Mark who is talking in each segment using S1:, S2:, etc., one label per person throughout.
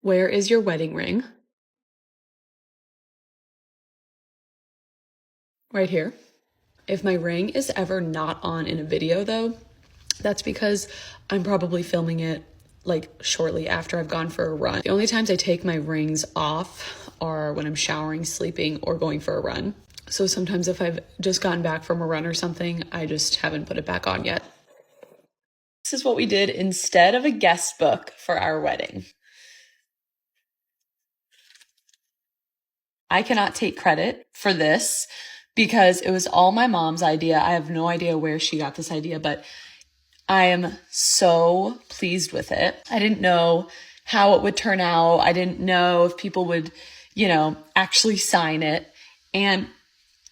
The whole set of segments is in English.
S1: Where is your wedding ring? Right here. If my ring is ever not on in a video though, that's because I'm probably filming it like shortly after I've gone for a run. The only times I take my rings off are when I'm showering, sleeping, or going for a run. So sometimes if I've just gotten back from a run or something, I just haven't put it back on yet. This is what we did instead of a guest book for our wedding. I cannot take credit for this because it was all my mom's idea. I have no idea where she got this idea, but I am so pleased with it. I didn't know how it would turn out. I didn't know if people would, actually sign it. And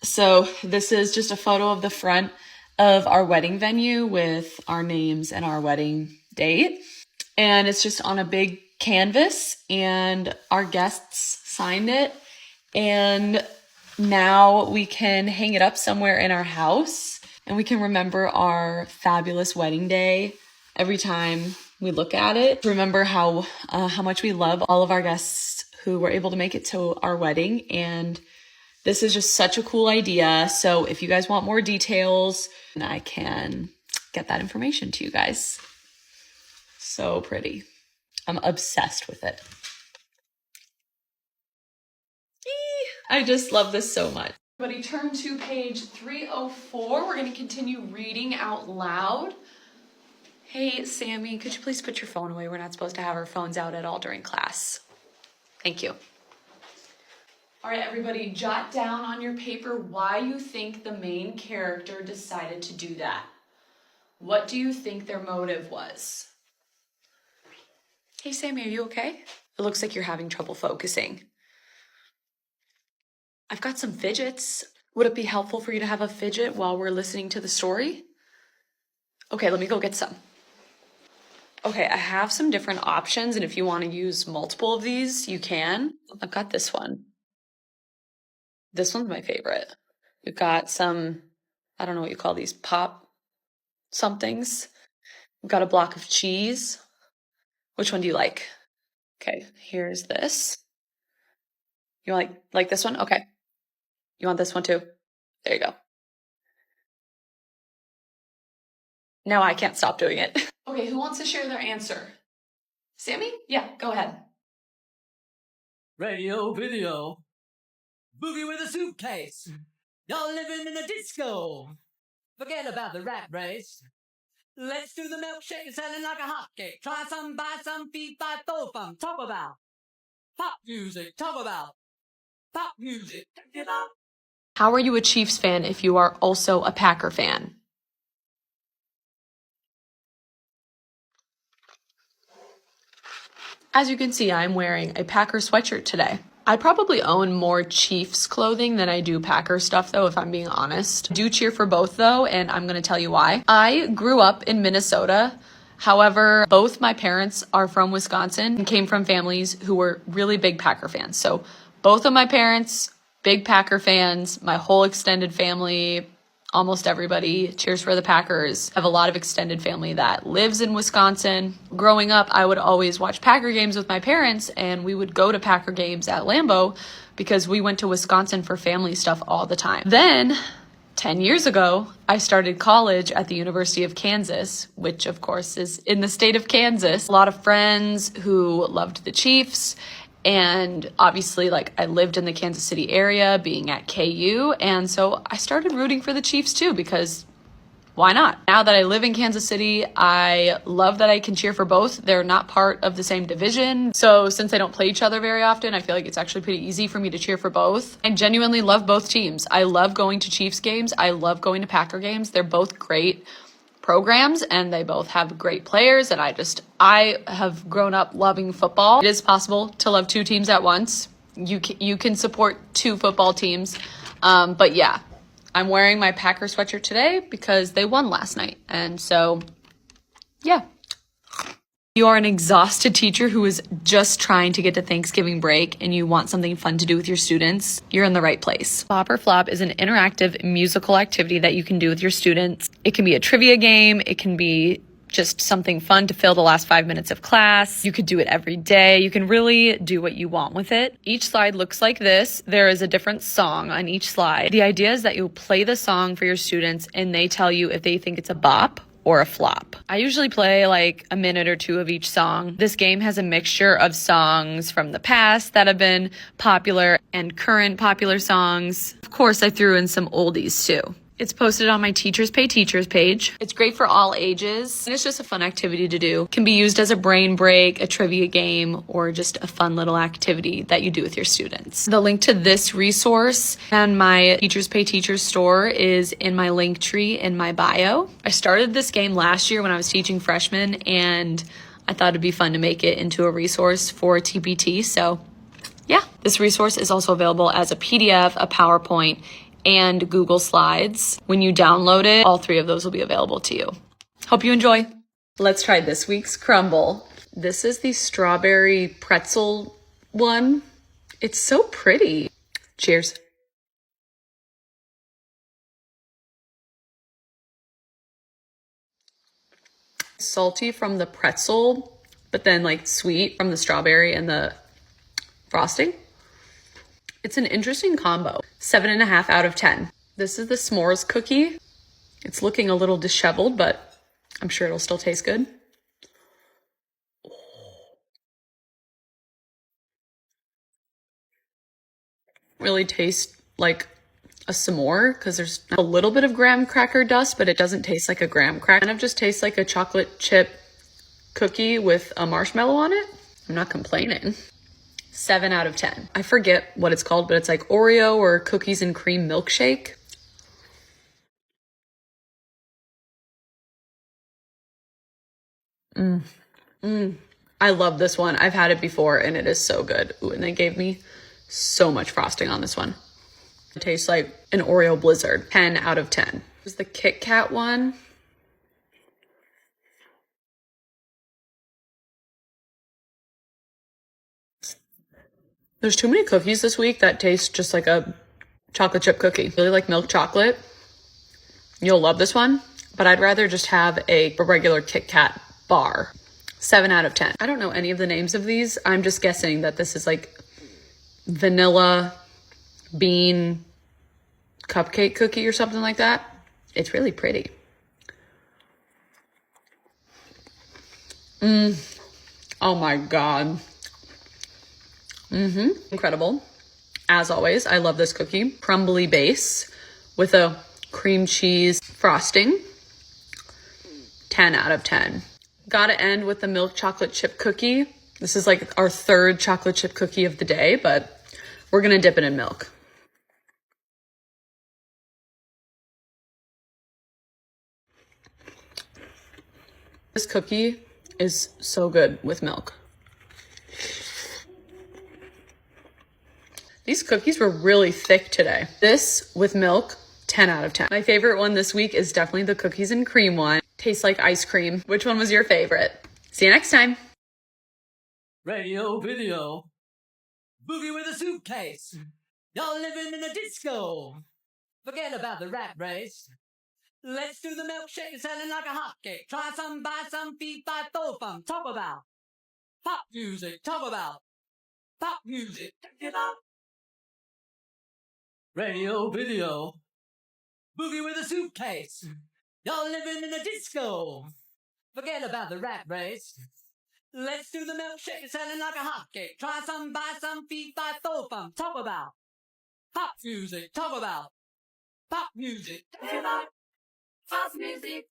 S1: so this is just a photo of the front of our wedding venue with our names and our wedding date. And it's just on a big canvas and our guests signed it. And now we can hang it up somewhere in our house and we can remember our fabulous wedding day every time we look at it. Remember how much we love all of our guests who were able to make it to our wedding. And this is just such a cool idea. So if you guys want more details, I can get that information to you guys. So pretty. I'm obsessed with it. I just love this so much. Everybody turn to page 304. We're going to continue reading out loud. Hey, Sammy, could you please put your phone away? We're not supposed to have our phones out at all during class. Thank you. All right, everybody, jot down on your paper why you think the main character decided to do that. What do you think their motive was? Hey, Sammy, are you okay? It looks like you're having trouble focusing. I've got some fidgets. Would it be helpful for you to have a fidget while we're listening to the story? Okay, let me go get some. Okay, I have some different options, and if you want to use multiple of these, you can. I've got this one. This one's my favorite. We've got some, I don't know what you call these, pop somethings. We've got a block of cheese. Which one do you like? Okay, here's this. You like this one? Okay. You want this one too? There you go. Now I can't stop doing it. Okay, who wants to share their answer? Sammy? Yeah, go ahead.
S2: Radio, video, boogie with a suitcase. Y'all living in a disco. Forget about the rat race. Let's do the milkshake selling like a hotcake. Try some, buy some, feed, buy, throw some. Talk about pop music. Talk about pop music. Get up.
S1: How are you a Chiefs fan if you are also a Packer fan? As you can see, I'm wearing a Packer sweatshirt today. I probably own more Chiefs clothing than I do Packer stuff though, if I'm being honest. I do cheer for both though, and I'm gonna tell you why. I grew up in Minnesota. However, both my parents are from Wisconsin and came from families who were really big Packer fans. So both of my parents, big Packer fans, my whole extended family, almost everybody cheers for the Packers. I have a lot of extended family that lives in Wisconsin. Growing up, I would always watch Packer games with my parents, and we would go to Packer games at Lambeau because we went to Wisconsin for family stuff all the time. Then 10 years ago, I started college at the University of Kansas, which of course is in the state of Kansas. A lot of friends who loved the Chiefs. And obviously, I lived in the Kansas City area being at KU. And so I started rooting for the Chiefs too, because why not? Now that I live in Kansas City, I love that I can cheer for both. They're not part of the same division. So since they don't play each other very often, I feel like it's actually pretty easy for me to cheer for both. I genuinely love both teams. I love going to Chiefs games. I love going to Packer games. They're both great programs and they both have great players, and I have grown up loving football. It is possible to love two teams at once. You can support two football teams, but yeah, I'm wearing my Packer sweatshirt today because they won last night, and so yeah. You are an exhausted teacher who is just trying to get to Thanksgiving break and you want something fun to do with your students, you're in the right place. Flop or Flop is an interactive musical activity that you can do with your students. It can be a trivia game. It can be just something fun to fill the last 5 minutes of class. You could do it every day. You can really do what you want with it. Each slide looks like this. There is a different song on each slide. The idea is that you play the song for your students and they tell you if they think it's a bop or a flop. I usually play like a minute or two of each song. This game has a mixture of songs from the past that have been popular and current popular songs. Of course, I threw in some oldies too. It's posted on my Teachers Pay Teachers page. It's great for all ages, and it's just a fun activity to do. It can be used as a brain break, a trivia game, or just a fun little activity that you do with your students. The link to this resource and my Teachers Pay Teachers store is in my link tree in my bio. I started this game last year when I was teaching freshmen, and I thought it'd be fun to make it into a resource for TPT, so yeah. This resource is also available as a PDF, a PowerPoint, and Google Slides. When you download it, all three of those will be available to you. Hope you enjoy. Let's try this week's crumble. This is the strawberry pretzel one. It's so pretty. Cheers. Salty from the pretzel, but then like sweet from the strawberry and the frosting. It's an interesting combo. 7.5 out of 10. This is the s'mores cookie. It's looking a little disheveled, but I'm sure it'll still taste good. Really taste like a s'more because there's a little bit of graham cracker dust, but it doesn't taste like a graham cracker. Kind of just tastes like a chocolate chip cookie with a marshmallow on it. I'm not complaining. 7 out of 10. I forget what it's called, but it's like Oreo or cookies and cream milkshake. I love this one. I've had it before and it is so good. Ooh, and they gave me so much frosting on this one. It tastes like an Oreo Blizzard. 10 out of 10. This is the Kit Kat one. There's too many cookies this week that taste just like a chocolate chip cookie. Really like milk chocolate. You'll love this one, but I'd rather just have a regular Kit Kat bar. 7 out of 10. I don't know any of the names of these. I'm just guessing that this is like vanilla bean cupcake cookie or something like that. It's really pretty. Oh my God. Incredible. As always, I love this cookie. Crumbly base with a cream cheese frosting. 10 out of 10. Gotta end with the milk chocolate chip cookie. This is like our third chocolate chip cookie of the day, but we're gonna dip it in milk. This cookie is so good with milk. These cookies were really thick today. This with milk, 10 out of 10. My favorite one this week is definitely the cookies and cream one. Tastes like ice cream. Which one was your favorite? See you next time.
S2: Radio, video. Boogie with a suitcase. Y'all living in a disco. Forget about the rat race. Let's do the milkshake selling like a hotcake. Try some, buy some, feed, buy, throw from. Talk about pop music. Talk about pop music. You know? Radio, video. Boogie with a suitcase. Y'all living in a disco. Forget about the rat race. Let's do the milkshake selling like a hotcake. Try some, buy some, feed, buy, throw from. Talk about pop music. Talk about pop music. You know? House music.